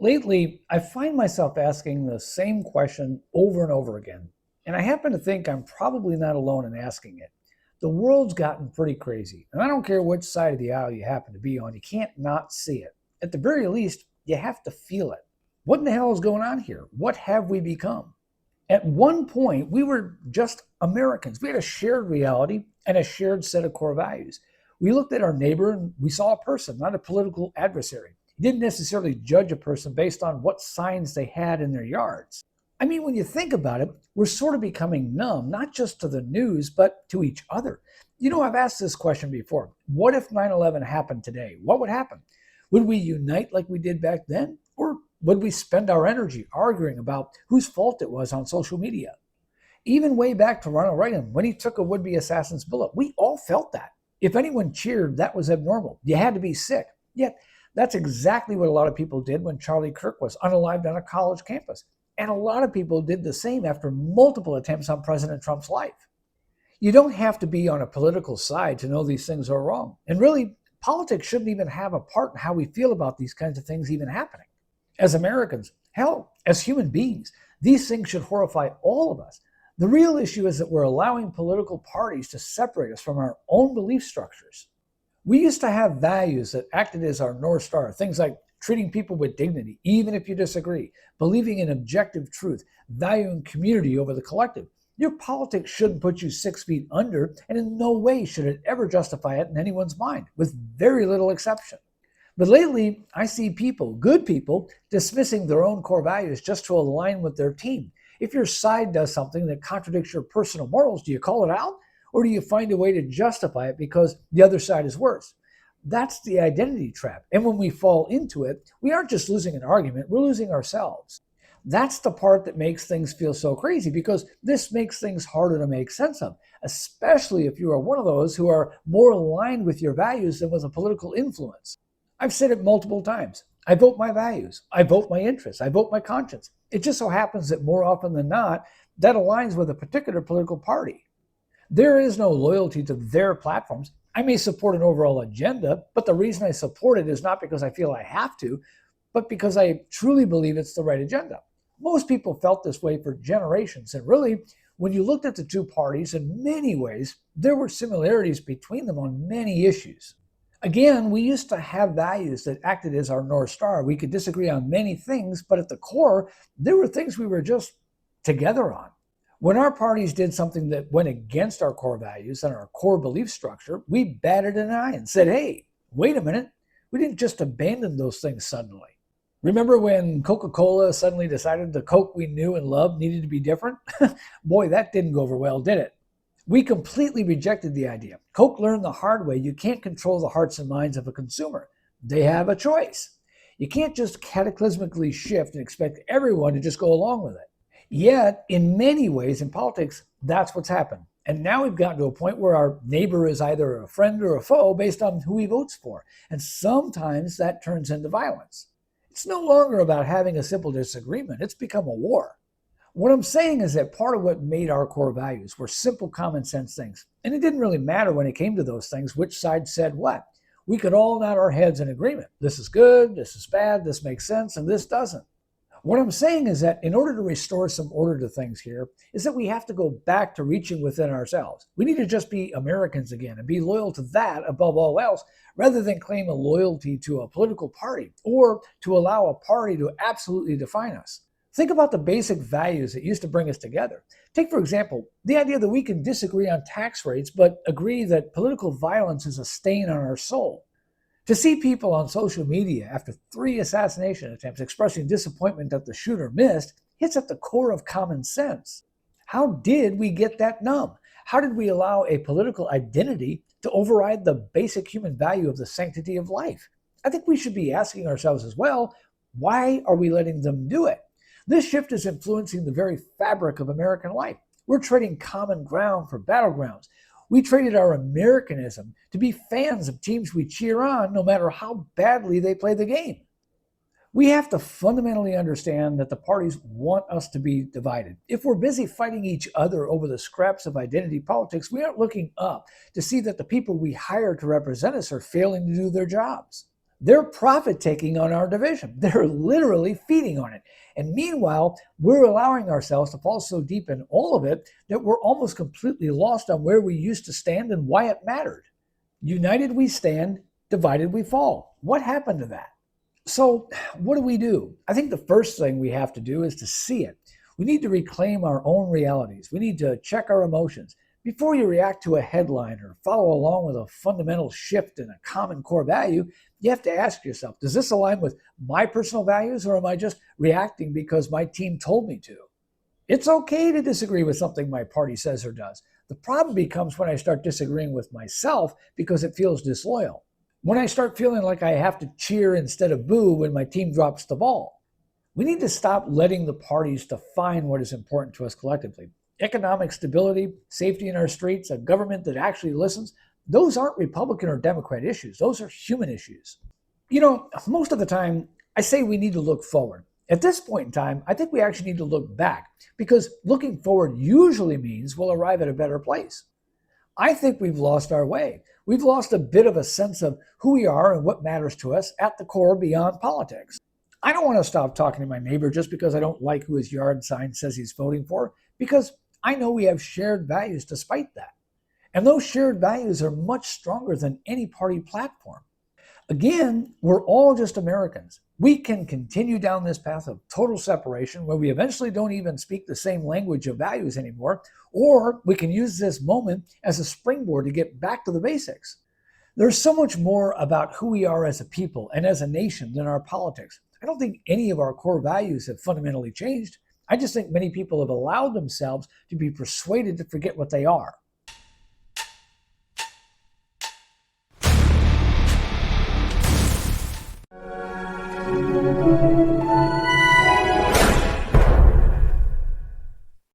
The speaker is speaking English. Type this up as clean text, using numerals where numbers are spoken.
Lately, I find myself asking the same question over and over again, and I happen to think I'm probably not alone in asking it. The world's gotten pretty crazy, and I don't care which side of the aisle you happen to be on, you can't not see it. At the very least, you have to feel it. What in the hell is going on here? What have we become? At one point, we were just Americans. We had a shared reality and a shared set of core values. We looked at our neighbor and we saw a person, not a political adversary. He didn't necessarily judge a person based on what signs they had in their yards. I mean, when you think about it, we're sort of becoming numb, not just to the news, but to each other. I've asked this question before. What if 9/11 happened today? What would happen? Would we unite like we did back then? Or would we spend our energy arguing about whose fault it was on social media? Even way back to Ronald Reagan, when he took a would be assassin's bullet, we all felt that. If anyone cheered, that was abnormal. You had to be sick. Yet, that's exactly what a lot of people did when Charlie Kirk was unalived on a college campus. And a lot of people did the same after multiple attempts on President Trump's life. You don't have to be on a political side to know these things are wrong. And really, politics shouldn't even have a part in how we feel about these kinds of things even happening. As Americans, hell, as human beings, these things should horrify all of us. The real issue is that we're allowing political parties to separate us from our own belief structures. We used to have values that acted as our North Star, things like treating people with dignity, even if you disagree, believing in objective truth, valuing community over the collective. Your politics shouldn't put you 6 feet under, and in no way should it ever justify it in anyone's mind, with very little exception. But lately, I see people, good people, dismissing their own core values just to align with their team. If your side does something that contradicts your personal morals, do you call it out? Or do you find a way to justify it because the other side is worse? That's the identity trap. And when we fall into it, we aren't just losing an argument, we're losing ourselves. That's the part that makes things feel so crazy because this makes things harder to make sense of, especially if you are one of those who are more aligned with your values than with a political influence. I've said it multiple times. I vote my values. I vote my interests. I vote my conscience. It just so happens that more often than not, that aligns with a particular political party. There is no loyalty to their platforms. I may support an overall agenda, but the reason I support it is not because I feel I have to, but because I truly believe it's the right agenda. Most people felt this way for generations, and really, when you looked at the two parties, in many ways, there were similarities between them on many issues. Again, we used to have values that acted as our North Star. We could disagree on many things, but at the core, there were things we were just together on. When our parties did something that went against our core values and our core belief structure, we batted an eye and said, hey, wait a minute, we didn't just abandon those things suddenly. Remember when Coca-Cola suddenly decided the Coke we knew and loved needed to be different? Boy, that didn't go over well, did it? We completely rejected the idea. Coke learned the hard way you can't control the hearts and minds of a consumer. They have a choice. You can't just cataclysmically shift and expect everyone to just go along with it. Yet, in many ways in politics, that's what's happened. And now we've gotten to a point where our neighbor is either a friend or a foe based on who he votes for. And sometimes that turns into violence. It's no longer about having a simple disagreement. It's become a war. What I'm saying is that part of what made our core values were simple common sense things. And it didn't really matter when it came to those things which side said what. We could all nod our heads in agreement. This is good, this is bad, this makes sense, and this doesn't. What I'm saying is that in order to restore some order to things here, is that we have to go back to reaching within ourselves. We need to just be Americans again and be loyal to that above all else, rather than claim a loyalty to a political party or to allow a party to absolutely define us. Think about the basic values that used to bring us together. Take, for example, the idea that we can disagree on tax rates, but agree that political violence is a stain on our soul. To see people on social media after 3 assassination attempts expressing disappointment that the shooter missed hits at the core of common sense. How did we get that numb? How did we allow a political identity to override the basic human value of the sanctity of life? I think we should be asking ourselves as well, why are we letting them do it? This shift is influencing the very fabric of American life. We're trading common ground for battlegrounds. We traded our Americanism to be fans of teams we cheer on no matter how badly they play the game. We have to fundamentally understand that the parties want us to be divided. If we're busy fighting each other over the scraps of identity politics, we aren't looking up to see that the people we hire to represent us are failing to do their jobs. They're profit taking on our division. They're literally feeding on it. And meanwhile, we're allowing ourselves to fall so deep in all of it that we're almost completely lost on where we used to stand and why it mattered. United we stand, divided we fall. What happened to that? So, what do? I think the first thing we have to do is to see it. We need to reclaim our own realities. We need to check our emotions. Before you react to a headline or follow along with a fundamental shift in a common core value, you have to ask yourself, does this align with my personal values, or am I just reacting because my team told me to? It's okay to disagree with something my party says or does. The problem becomes when I start disagreeing with myself because it feels disloyal. When I start feeling like I have to cheer instead of boo when my team drops the ball. We need to stop letting the parties define what is important to us collectively. Economic stability, safety in our streets, a government that actually listens, those aren't Republican or Democrat issues. Those are human issues. Most of the time, I say we need to look forward. At this point in time, I think we actually need to look back because looking forward usually means we'll arrive at a better place. I think we've lost our way. We've lost a bit of a sense of who we are and what matters to us at the core beyond politics. I don't want to stop talking to my neighbor just because I don't like who his yard sign says he's voting for, because I know we have shared values despite that. And those shared values are much stronger than any party platform. Again, we're all just Americans. We can continue down this path of total separation where we eventually don't even speak the same language of values anymore, or we can use this moment as a springboard to get back to the basics. There's so much more about who we are as a people and as a nation than our politics. I don't think any of our core values have fundamentally changed. I just think many people have allowed themselves to be persuaded to forget what they are.